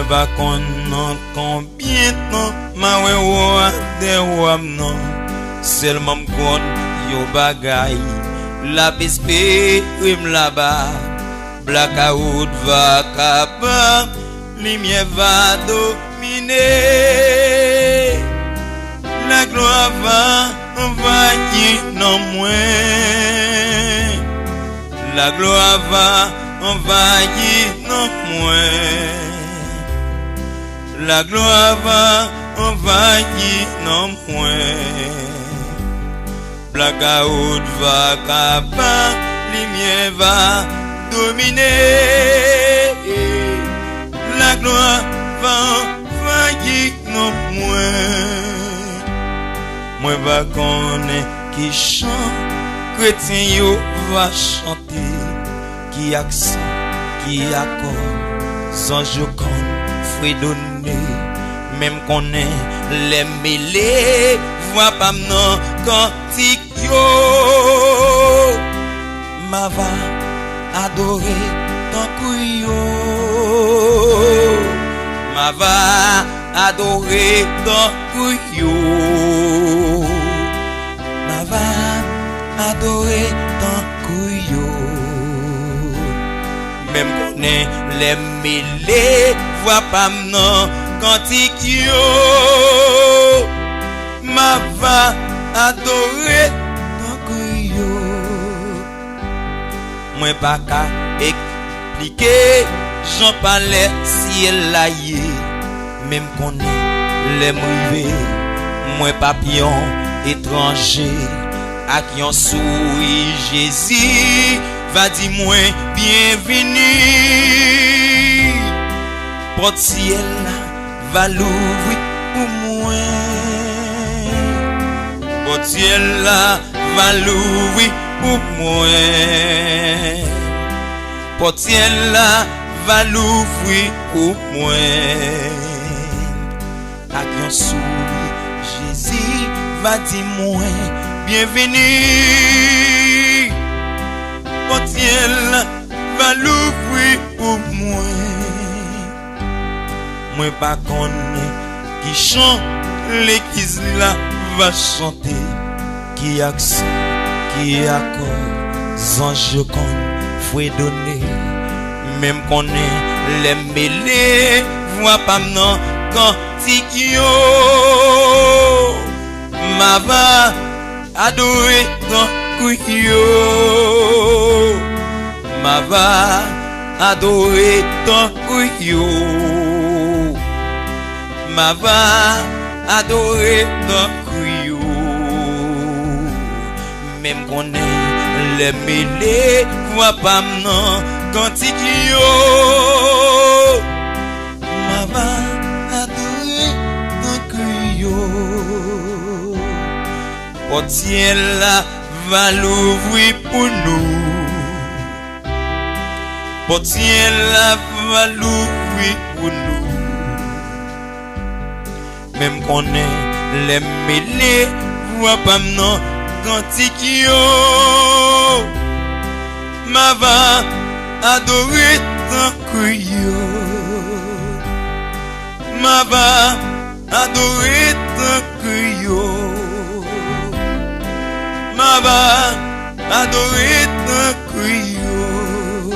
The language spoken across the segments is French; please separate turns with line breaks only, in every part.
pas connaître combien de temps ma ouais de wam non seulement kon yo bagay la pespé rim là-bas blackout va capable lumière va dominer la gloire va envahir non moins la gloire va envahir non moins la gloire va envahir non moins blackout va capable lumière va dominer la gloire va envahir non moins moi va connaître qui chante chrétien yo va chanter qui accent qui accord sans jocon fredonner même qu'on est les mêlés voix pas non cantique yo ma va adorer ton couillon ma va adorer ton couillon ma va adorer ton couillon même qu'on est les mêlés voix pas non cantique yo ma va adorer ton couillon moi pas qu'à expliquer j'en parlais si elle la yé même qu'on est les mouillés moi papillon étranger à qui on sourit Jésus va dire moi bienvenue porte ciel va l'ouvrir pour moi porte ciel va l'ouvrir pour moi porte ciel va l'ouvrir pour moi à qui on sourit Jésus va dire moi bienvenue porte ciel va l'ouvrir pour moi moi pas connais qui chante l'église là va chanter qui accent qui accord ange qu'on faut donner même qu'on est les mêlés voix pas non cantique yo ma va adorer ton couillon ma va adorer ton couillon ma va adorer ton couillon même qu'on est les mêlés voix pas non cantique yo ma va adorer ton couillon porte ciel va l'ouvrir pour nous porte ciel va l'ouvrir pour nous même qu'on est les mêlés voix pas non cantique yo ma va adorer ton couillon ma va adorer ton couillon ma va adorer ton couillon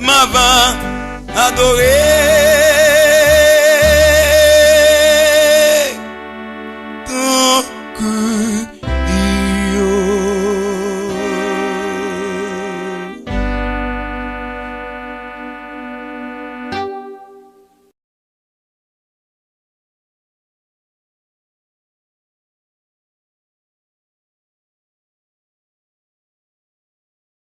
ma va adorer